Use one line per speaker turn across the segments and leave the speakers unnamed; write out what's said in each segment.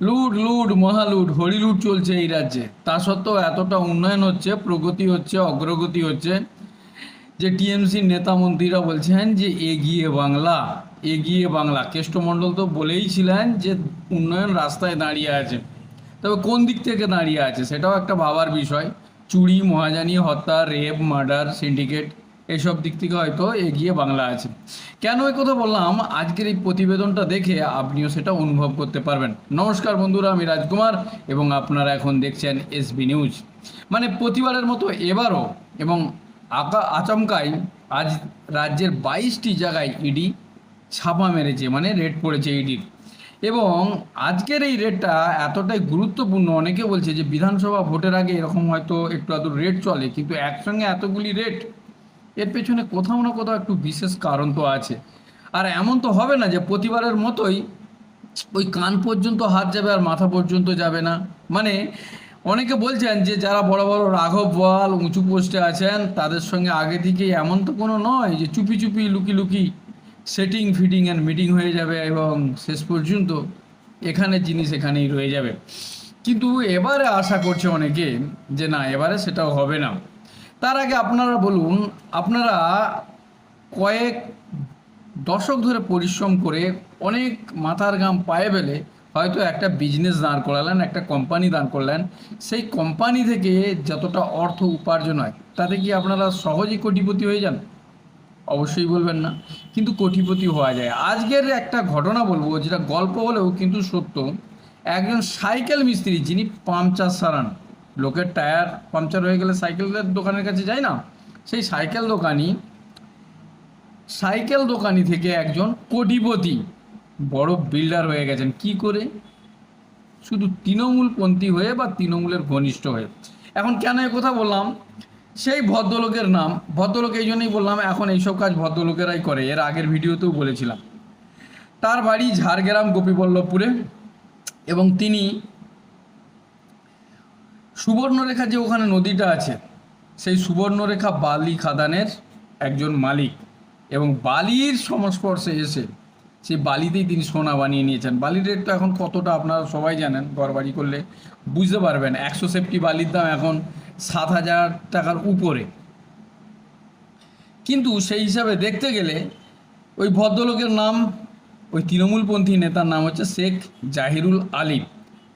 লুট লুট মহালুট হরিলুট চলছে এই রাজ্যে। তা সত্ত্বেও এতটা উন্নয়ন হচ্ছে, প্রগতি হচ্ছে, অগ্রগতি হচ্ছে যে টিএমসির নেতা মন্ত্রীরা বলছেন যে এগিয়ে বাংলা, এগিয়ে বাংলা। কেষ্টমণ্ডল তো বলেই ছিলেন যে উন্নয়ন রাস্তায় দাঁড়িয়ে আছে। তবে কোন দিক থেকে দাঁড়িয়ে আছে সেটাও একটা ভাবার বিষয়। চুরি, মহাজানি, হত্যা, রেপ, মার্ডার, সিন্ডিকেট, এইসব দিক থেকে হয়তো এগিয়ে বাংলা আছে। কেন এই কথা বললাম, আজকের এই প্রতিবেদনটা দেখে আপনিও সেটা অনুভব করতে পারবেন। নমস্কার বন্ধুরা, আমি রাজকুমার এবং আপনারা এখন দেখছেন এসবি নিউজ। মানে প্রতিবারের মতো এবারও এবং আচমকাই আজ রাজ্যের 22টি জায়গায় ইডি ছাপা মেরেছে, মানে রেড পড়েছে ইডির। এবং আজকের এই রেটটা এতটাই গুরুত্বপূর্ণ, অনেকে বলছে যে বিধানসভা ভোটের আগে এরকম হয়তো একটু আধটু রেট চলে, কিন্তু একসঙ্গে এতগুলি রেট, এর পেছনে কোথাও না কোথাও একটু বিশেষ কারণ তো আছে। আর এমন তো হবে না যে প্রতিবারের মতোই ওই কান পর্যন্ত হাত যাবে আর মাথা পর্যন্ত যাবে না। মানে অনেকে বলছেন যে যারা বড় বড় রাঘব বোয়াল উঁচু পোস্টে আছেন তাদের সঙ্গে আগে থেকেই এমন তো কোনো নয় যে চুপি চুপি লুকি লুকি সেটিং ফিটিং অ্যান্ড মিটিং হয়ে যাবে এবং শেষ পর্যন্ত এখানে জিনিস এখানেই রয়ে যাবে। কিন্তু এবারে আশা করছে অনেকে যে না, এবারে সেটাও হবে না। তার আগে আপনারা বলুন, আপনারা কয়েক দশক ধরে পরিশ্রম করে অনেক মাথার ঘাম পায়ে ফেলে হয়তো একটা বিজনেস দাঁড় করালেন, একটা কোম্পানি দাঁড় করলেন। সেই কোম্পানি থেকে যতটা অর্থ উপার্জন হয় তাতে কি আপনারা সহজেই কোটিপতি হয়ে যান? অবশ্যই বলবেন না, কিন্তু কোটিপতি হওয়া যায়। আজকের একটা ঘটনা বলবো যেটা গল্প হলেও কিন্তু সত্য। একজন সাইকেল মিস্ত্রি যিনি পাংচার সারান, লোকের টায়ার পাংচার হয়ে গেলে সাইকেলের দোকানের কাছে যায় না, সেই সাইকেল দোকানি থেকে একজন কোটিপতি, বড় বিল্ডার হয়ে গেছেন। কি করে? শুধু তৃণমূলপন্থী হয়ে বা তৃণমূলের ঘনিষ্ঠ হয়ে। এখন কেন এ কথা বললাম, সেই ভদ্রলোকের নাম, ভদ্রলোক এই জন্যই বললাম, এখন এইসব কাজ ভদ্রলোকেরাই করে, এর আগের ভিডিওতেও বলেছিলাম। তার বাড়ি ঝাড়গ্রাম গোপীবল্লভপুরে এবং তিনি সুবর্ণরেখা, যে ওখানে নদীটা আছে, সেই সুবর্ণরেখা বালি খাদানের একজন মালিক। এবং বালির সংস্পর্শে এসে সেই বালিতেই তিনি সোনা বানিয়ে নিয়েছেন। বালির রেট তো এখন কতটা আপনারা সবাই জানেন, ঘরবাড়ি করলে বুঝতে পারবেন। 100 সেফটি বালির দাম এখন 7,000 টাকার উপরে। কিন্তু সেই হিসাবে দেখতে গেলে ওই ভদ্রলোকের নাম, ওই তৃণমূলপন্থী নেতার নাম হচ্ছে শেখ জাহিরুল আলী।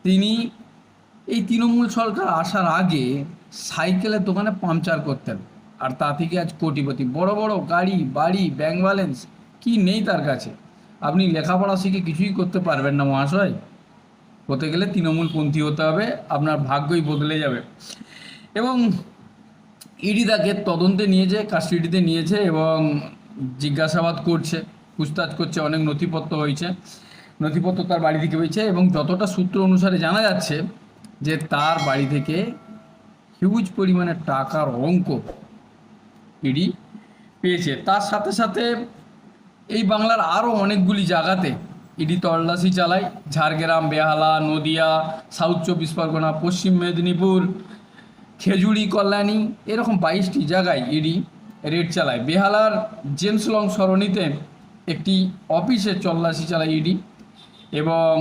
তিনি এই তৃণমূল সরকার আসার আগে সাইকেলের দোকানে পাংচার করতেন, আর তা থেকে আজ কোটিপতি। বড় বড় গাড়ি, বাড়ি, ব্যাংক ব্যালেন্স কি নেই তার কাছে। আপনি লেখাপড়া শিখে কিছুই করতে পারবেন না মহাশয়। হতে গেলে তৃণমূলপন্থী হতে হবে, আপনার ভাগ্যই বদলে যাবে। এবং ইডি তাকে তদন্তে নিয়েছে, কাস্টডিতে নিয়েছে এবং জিজ্ঞাসাবাদ করছে, পুছতাছ করছে। অনেক নথিপত্র হয়েছে, নথিপত্র তার বাড়ি থেকে হয়েছে এবং যতটা সূত্র অনুসারে জানা যাচ্ছে যে তার বাড়ি থেকে হিউজ পরিমাণে টাকার অঙ্ক ইডি পেয়েছে। তার সাথে সাথে এই বাংলার আরও অনেকগুলি জায়গাতে ইডি তল্লাশি চালায়। ঝাড়গ্রাম, বেহালা, নদিয়া, সাউথ 24 পরগনা, পশ্চিম মেদিনীপুর, খেজুরি, কল্যাণী, এরকম 22টি জায়গায় ইডি রেড চালায়। বেহালার জেমস লং সরণিতে একটি অফিসে তল্লাশি চালায় ইডি এবং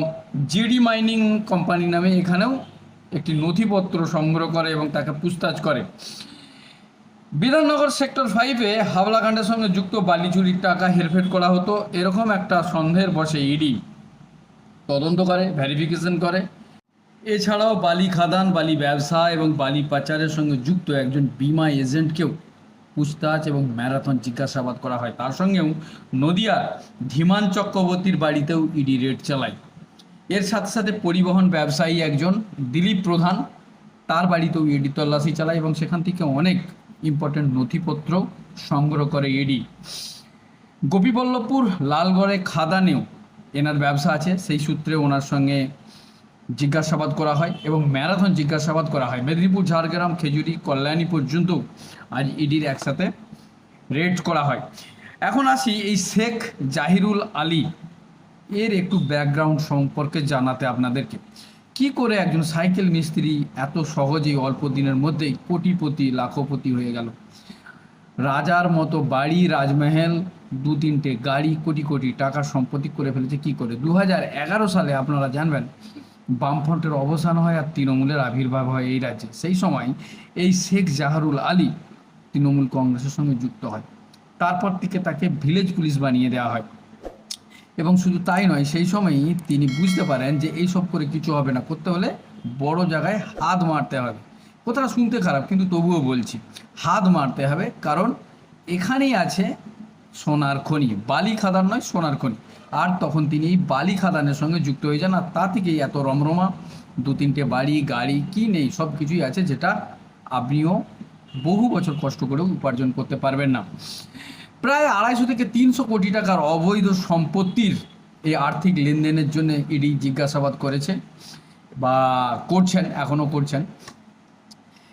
জিডি মাইনিং কোম্পানি নামে এখানেও একটি নথিপত্র সংগ্রহ করে এবং তাকে পুছতাছ করে। বিধাননগর সেক্টর 5-এ হাওলাকাণ্ডের সঙ্গে যুক্ত বালি চুরির টাকা হেরফের করা হতো, এরকম একটা সন্দেহের বসে ইডি তদন্ত করে, ভেরিফিকেশন করে। এছাড়াও বালি খাদান, বালি ব্যবসা এবং বালি পাচারের সঙ্গে যুক্ত একজন বিমা এজেন্টকেও পুছতাছ এবং ম্যারাথন জিজ্ঞাসাবাদ করা হয়। তার সঙ্গেও নদিয়ার ধীমান চক্রবর্তীর বাড়িতেও ইডি রেড চালায়। এর সাথে সাথে পরিবহন ব্যবসায়ী একজন দিলীপ প্রধান, তার বাড়িতেও ইডি তল্লাশি চালায় এবং সেখান থেকে অনেক ইম্পর্টেন্ট নথিপত্র সংগ্রহ করে ইডি। গোপীবল্লভপুর লালগড়ে খাদানেও এনার ব্যবসা আছে, সেই সূত্রে ওনার সঙ্গে জিজ্ঞাসাবাদ করা হয় এবং ম্যারাথন জিজ্ঞাসাবাদ করা হয়। মেদিনীপুর, ঝাড়গ্রাম, খেজুরি, কল্যাণী পর্যন্ত আজ ইডির একসাথে রেড করা হয়। এখন আসি এই শেখ জাহিরুল আলী এর একটু ব্যাকগ্রাউন্ড সম্পর্কে জানাতে আপনাদেরকে। কি করে একজন সাইকেল মিস্ত্রি এত সহজেই অল্প দিনের মধ্যেই কোটিপতি, লাখপতি হয়ে গেল? রাজার মতো বাড়ি, রাজমহল, 2-3টে গাড়ি, কোটি কোটি টাকার সম্পত্তি করে ফেলেছে কি করে? 2011 সালে আপনারা জানবেন বামফ্রন্টের অবসান হয় আর তৃণমূলের আবির্ভাব হয় এই রাজ্যে। সেই সময় এই শেখ জাহারুল আলী তৃণমূল কংগ্রেসের সঙ্গে যুক্ত হয়। তারপর থেকে তাকে ভিলেজ পুলিশ বানিয়ে দেওয়া হয়। এবং শুধু তাই নয়, সেই সময়ই তিনি বুঝতে পারেন যে এইসব করে কিছু হবে না, করতে হলে বড় জায়গায় হাত মারতে হবে। কথাটা শুনতে খারাপ, কিন্তু তবুও বলছি, হাত মারতে হবে, কারণ এখানেই আছে সোনার খনি, বালি খাদান নয়, সোনার খনি। আর তখন তিনি এই বালি খাদানের সঙ্গে যুক্ত হয়ে যান, আর তা থেকেই এত রমরমা, 2-3টে বাড়ি গাড়ি কি নেই, সব কিছুই আছে, যেটা আপনিও বহু বছর কষ্ট করেও উপার্জন করতে পারবেন না। প্রায় 250 থেকে 300 কোটি টাকার অবৈধ সম্পত্তির এই আর্থিক লেনদেনের জন্য ইডি জিজ্ঞাসাবাদ করেছে বা করছেন, এখনও করছেন।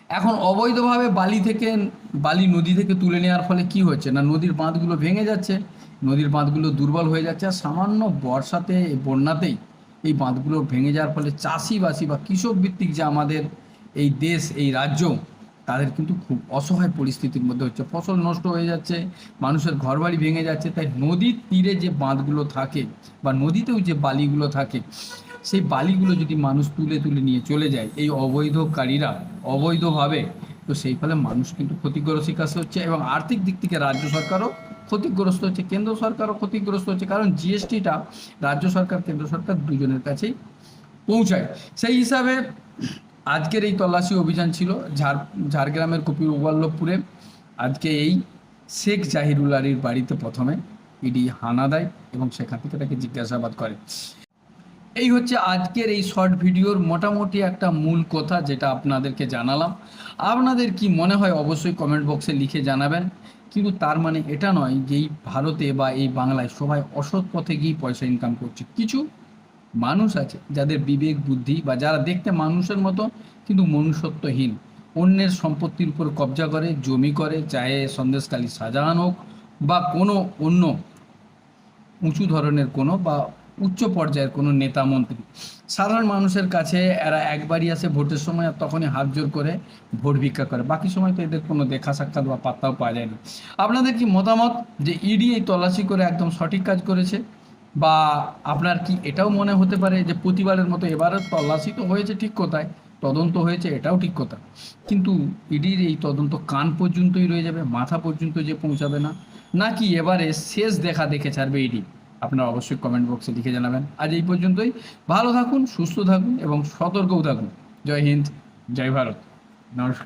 এখন অবৈধভাবে বালি নদী থেকে তুলে নেওয়ার ফলে কি হচ্ছে না, নদীর বাঁধগুলো ভেঙে যাচ্ছে, নদীর বাঁধগুলো দুর্বল হয়ে যাচ্ছে, আর সামান্য বর্ষাতে, বন্যাতেই এই বাঁধগুলো ভেঙে যাওয়ার ফলে চাষিবাসী বা কৃষক ভিত্তিক যে আমাদের এই দেশ, এই রাজ্য, তাদের কিন্তু খুব অসহায় পরিস্থিতির মধ্যে হচ্ছে, ফসল নষ্ট হয়ে যাচ্ছে, মানুষের ঘরবাড়ি ভেঙে যাচ্ছে। তাই নদীর তীরে যে বাঁধগুলো থাকে বা নদীতেও যে বালিগুলো থাকে, সেই বালিগুলো যদি মানুষ তুলে তুলে নিয়ে চলে যায় এই অবৈধকারীরা অবৈধভাবে, তো সেই ফলে মানুষ কিন্তু ক্ষতিগ্রস্ত শিকার হচ্ছে, এবং আর্থিক দিক থেকে রাজ্য সরকারও ক্ষতিগ্রস্ত হচ্ছে, কেন্দ্র সরকারও ক্ষতিগ্রস্ত হচ্ছে, কারণ জিএসটিটা রাজ্য সরকার কেন্দ্র সরকার দুজনের কাছেই পৌঁছায়। সেই হিসাবে আজকের এই তল্লাশি অভিযান ছিল ঝাড়গ্রামের কপিলবল্লভপুরে। আজকে এই শেখ জাহিরুল আলীর বাড়িতে প্রথমে ইডি হানা দেয় এবং সেখান থেকে তাকে জিজ্ঞাসাবাদ করে। এই হচ্ছে আজকের এই শর্ট ভিডিওর মোটামুটি একটা মূল কথা, যেটা আপনাদেরকে জানালাম। আপনাদের কি মনে হয় অবশ্যই কমেন্ট বক্সে লিখে জানাবেন। কিন্তু তার মানে এটা নয় যে এই ভারতে বা এই বাংলায় সবাই অসৎ পথে গিয়ে পয়সা ইনকাম করছে। কিছু মানুষ আছে যাদের বিবেক বুদ্ধি, বা যারা দেখতে মানুষের মতো কিন্তু মনুষ্যত্বহীন, অন্যের সম্পত্তির উপর কবজা করে, জমি করে, চাহে সন্দেশখালী শাহজাহান হোক বা কোনো অন্য উঁচু ধরনের কোনো বা উচ্চ পর্যায়ের কোনো নেতা মন্ত্রী, সাধারণ মানুষের কাছে এরা একবারই আসে ভোটের সময়, আর তখনই হাত জোর করে ভোট ভিক্ষা করে, বাকি সময় তো এদের কোনো দেখা সাক্ষাৎ বা পাত্তাও পাওয়া যায় না। আপনাদের কি মতামত যে ইডি এই তল্লাশি করে একদম সঠিক কাজ করেছে, বা আপনার কি এটাও মনে হতে পারে যে প্রতিবারের মতো এবারের তল্লাশি তো হয়েছে ঠিক কথায়, তদন্ত হয়েছে এটাও ঠিক কথা, কিন্তু ইডির এই তদন্ত কান পর্যন্তই রয়ে যাবে, মাথা পর্যন্ত যে পৌঁছাবে না, নাকি এবারে শেষ দেখা দেখে ছাড়বে ইডি? আপনারা অবশ্যই কমেন্ট বক্সে লিখে জানাবেন। আজ এই পর্যন্তই। ভালো থাকুন, সুস্থ থাকুন এবং সতর্কও থাকুন। জয় হিন্দ, জয় ভারত, নমস্কার।